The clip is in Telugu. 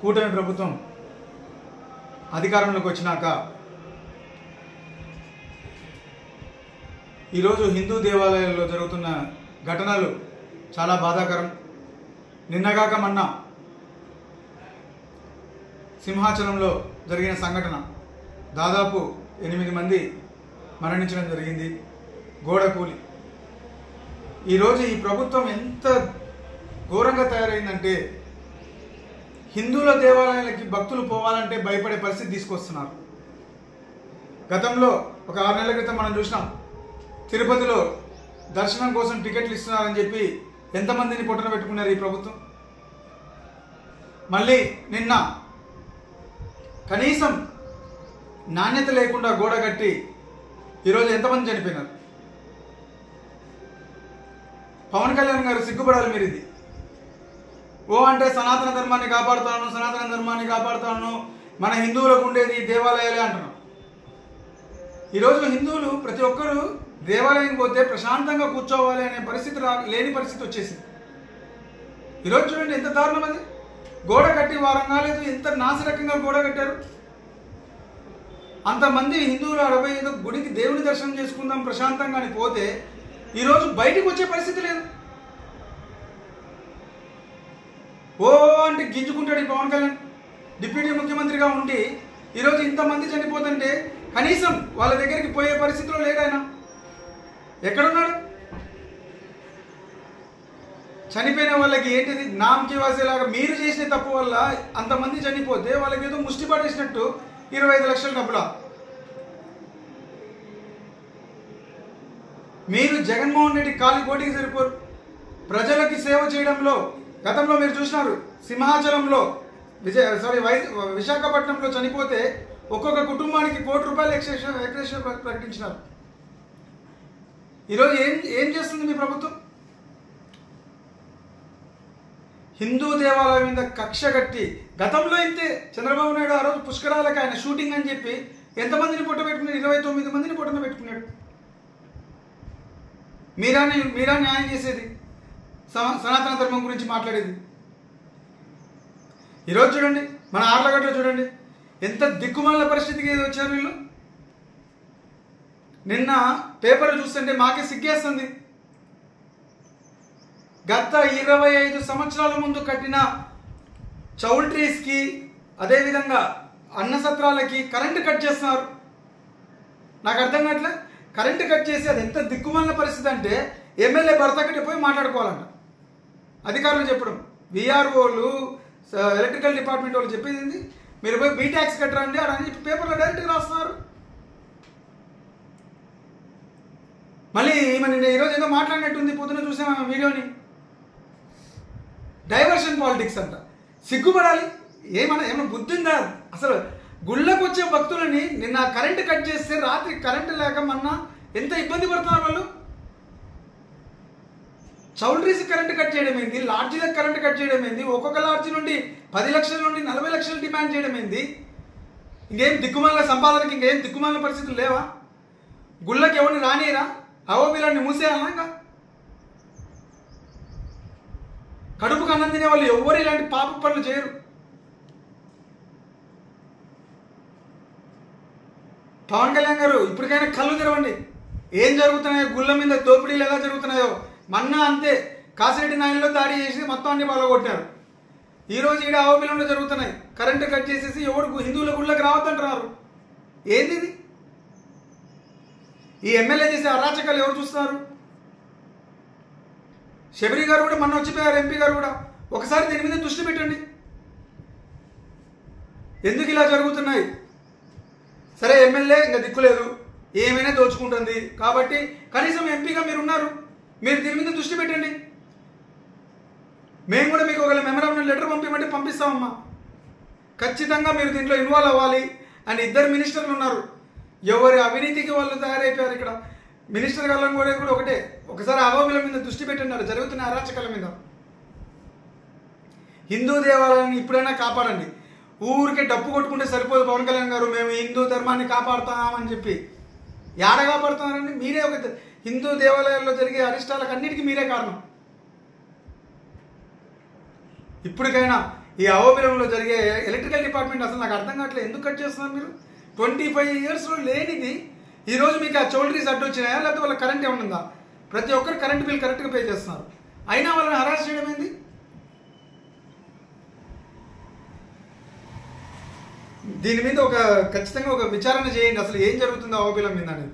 కూటమి ప్రభుత్వం అధికారంలోకి వచ్చినాక ఈరోజు హిందూ దేవాలయాల్లో జరుగుతున్న ఘటనలు చాలా బాధాకరం. నిన్నగాక మొన్న సింహాచలంలో జరిగిన సంఘటన, దాదాపు 8 మంది మరణించడం జరిగింది. గోడ కూలి. ఈరోజు ఈ ప్రభుత్వం ఎంత ఘోరంగా తయారైందంటే హిందువుల దేవాలయాలకి భక్తులు పోవాలంటే భయపడే పరిస్థితి తీసుకొస్తున్నారు. గతంలో ఒక 6 నెలల క్రితం మనం చూసినాం, తిరుపతిలో దర్శనం కోసం టికెట్లు ఇస్తున్నారని చెప్పి ఎంతమందిని పొట్టన పెట్టుకున్నారు ఈ ప్రభుత్వం. మళ్ళీ నిన్న కనీసం నాణ్యత లేకుండా గోడ కట్టి ఈరోజు ఎంతమంది చనిపోయినారు. పవన్ కళ్యాణ్ గారు సిగ్గుపడాలి. మీరు ఇది ఓ అంటే సనాతన ధర్మాన్ని కాపాడుతాను, మన హిందువులకు ఉండేది దేవాలయాలే అంటున్నాం. ఈరోజు హిందువులు ప్రతి ఒక్కరూ దేవాలయం పోతే ప్రశాంతంగా కూర్చోవాలి అనే పరిస్థితి లేని పరిస్థితి వచ్చేసింది. ఈరోజు చూడండి ఎంత దారుణం అది. గోడ కట్టి వారం కాలేదు, ఎంత నాసిరకంగా గోడ కట్టారు. అంతమంది హిందువులు 65 గుడికి దేవుని దర్శనం చేసుకుందాం ప్రశాంతంగా అని పోతే ఈరోజు బయటికి వచ్చే పరిస్థితి లేదు. ఓ అంటే గింజుకుంటాడు ఈ పవన్ కళ్యాణ్. డిప్యూటీ ముఖ్యమంత్రిగా ఉండి ఈరోజు ఇంతమంది చనిపోతుంటే కనీసం వాళ్ళ దగ్గరికి పోయే పరిస్థితిలో లేడు ఆయన. ఎక్కడున్నాడు? చనిపోయిన వాళ్ళకి ఏంటిది నామకి వాసేలాగా మీరు చేసిన తప్పు వల్ల అంతమంది చనిపోతే వాళ్ళకి ఏదో ముష్టి పడేసినట్టు 25 లక్షల డబ్బులా? మీరు జగన్మోహన్ రెడ్డి కాలి కోటికి సరిపోరు. ప్రజలకి సేవ చేయడంలో గతంలో మీరు చూసినారు, సింహాచలంలో విశాఖపట్నంలో చనిపోతే ఒక్కొక్క కుటుంబానికి ₹1 కోటి ఎక్స్‌గ్రేషియా ప్రకటించినారు. ఈరోజు ఏం చేస్తుంది మీ ప్రభుత్వం? హిందూ దేవాలయం మీద కక్ష కట్టి గతంలో ఇంతే చంద్రబాబు నాయుడు ఆ రోజు పుష్కరాలకు ఆయన షూటింగ్ అని చెప్పి ఎంతమందిని పొట్టబెట్టుకున్నాడు? 29 మందిని పొట్టన పెట్టుకున్నాడు. మీరా న్యాయం చేసేది, సనాతన ధర్మం గురించి మాట్లాడేది. ఈరోజు చూడండి, మన ఆర్లగడ్డలో చూడండి ఎంత దిక్కుమాల పరిస్థితికి వచ్చారు వీళ్ళు. నిన్న పేపర్ చూస్తుంటే మాకే సిగ్గేస్తుంది. గత 25 సంవత్సరాల ముందు కట్టిన చౌల్ట్రీస్కి, అదేవిధంగా అన్నసత్రాలకి కరెంటు కట్ చేస్తున్నారు. నాకు అర్థం కావట్లే. కరెంటు కట్ చేసి అది ఎంత దిక్కుమాలిన పరిస్థితి అంటే ఎమ్మెల్యే భర్త కట్టి పోయి మాట్లాడుకోవాలంట. అధికారులు చెప్పడం, విఆర్ఓలు, ఎలక్ట్రికల్ డిపార్ట్మెంట్ వాళ్ళు చెప్పేది మీరు పోయి బీ ట్యాక్స్ కట్టరండి అని చెప్పి పేపర్లో డైరెక్ట్గా రాస్తున్నారు. మళ్ళీ నిన్న ఈరోజు ఏదో మాట్లాడినట్టుంది, పొద్దున చూసాం ఆమె వీడియోని. డైవర్షన్ పాలిటిక్స్ అంట. సిగ్గుపడాలి. ఏమన్నా బుద్ధి ఉందా అసలు? గుళ్ళకు వచ్చే భక్తులని నిన్న కరెంటు కట్ చేస్తే రాత్రి కరెంటు లేక మొన్న ఎంత ఇబ్బంది పడుతున్నారు వాళ్ళు. చౌల్ట్రీస్ కరెంటు కట్ చేయడం ఏంది, లాడ్జీలకు కరెంటు కట్ చేయడం ఏంది, ఒక్కొక్క లాడ్జీ నుండి 10 లక్షల నుండి 40 లక్షలు డిమాండ్ చేయడం ఏంది? ఇంకేం దిక్కుమాల సంపాదనకి ఇంకేం దిక్కుమాల పరిస్థితులు లేవా? గుళ్ళకి ఎవరిని రానియరా? అవోబిలాన్ని మూసేయాలన్నా? ఇంకా కడుపుకు అన్నం తినే వాళ్ళు ఎవరు ఇలాంటి పాప పనులు చేయరు. పవన్ కళ్యాణ్ గారు ఇప్పటికైనా కళ్ళు తెరవండి. ఏం జరుగుతున్నాయో, గుళ్ళ మీద దోపిడీలు ఎలా జరుగుతున్నాయో. మొన్న అంతే కాసిరెడ్డి నాయనలో దాడి చేసి మొత్తం అన్ని బాగొట్టారు. ఈరోజు ఈడ అవబిలంలో జరుగుతున్నాయి. కరెంటు కట్ చేసేసి ఎవరు హిందువుల గుళ్ళకి రావద్దంటున్నారు. ఏంది ఇది? ఈ ఎమ్మెల్యే చేసే అరాచకాలు ఎవరు చూస్తున్నారు? శబరి గారు కూడా మొన్న వచ్చిపోయారు, ఎంపీ గారు కూడా. ఒకసారి దీని మీద దృష్టి పెట్టండి. ఎందుకు ఇలా జరుగుతున్నాయి? సరే, ఎమ్మెల్యే ఇంకా దిక్కులేదు, ఏమైనా దోచుకుంటుంది కాబట్టి కనీసం ఎంపీగా మీరు ఉన్నారు, మీరు దీని మీద దృష్టి పెట్టండి. మేము కూడా మీకు ఒక మెమరాండం లెటర్ పంపిమంటే పంపిస్తామమ్మా. ఖచ్చితంగా మీరు దీంట్లో ఇన్వాల్వ్ అవ్వాలి అని 2 మినిస్టర్లు ఉన్నారు. ఎవరి అవినీతికి వాళ్ళు తయారైపోయారు. ఇక్కడ మినిస్టర్ గారు కూడా ఒకటే, ఒకసారి అవోబిల మీద దృష్టి పెట్టండి, జరుగుతున్న అరాచకాల మీద. హిందూ దేవాలయాన్ని ఇప్పుడైనా కాపాడండి. ఊరికే డప్పు కొట్టుకుంటే సరిపోదు. పవన్ కళ్యాణ్ గారు మేము హిందూ ధర్మాన్ని కాపాడుతామని చెప్పి ఏడ కాపాడుతున్నారండి? మీరే ఒక హిందూ దేవాలయాల్లో జరిగే అరిష్టాలకు అన్నిటికీ మీరే కారణం. ఇప్పటికైనా ఈ అహోబిలంలో జరిగే ఎలక్ట్రికల్ డిపార్ట్మెంట్ అసలు నాకు అర్థం కావట్లేదు. ఎందుకు కట్ చేస్తున్నారు మీరు? 25 yearsలో లేనిది ఈరోజు మీకు ఆ చౌల్ట్రీస్ అడ్డు వచ్చినాయా, లేకపోతే వాళ్ళ కరెంట్ ఏమైనా ఉందా? ప్రతి ఒక్కరు కరెంట్ బిల్ కరెక్ట్గా పే చేస్తున్నారు, అయినా వాళ్ళని హరాస్ చేయడం ఏంది? దీని మీద ఖచ్చితంగా ఒక విచారణ చేయండి, అసలు ఏం జరుగుతుందో అహోబిలం మీద అనేది.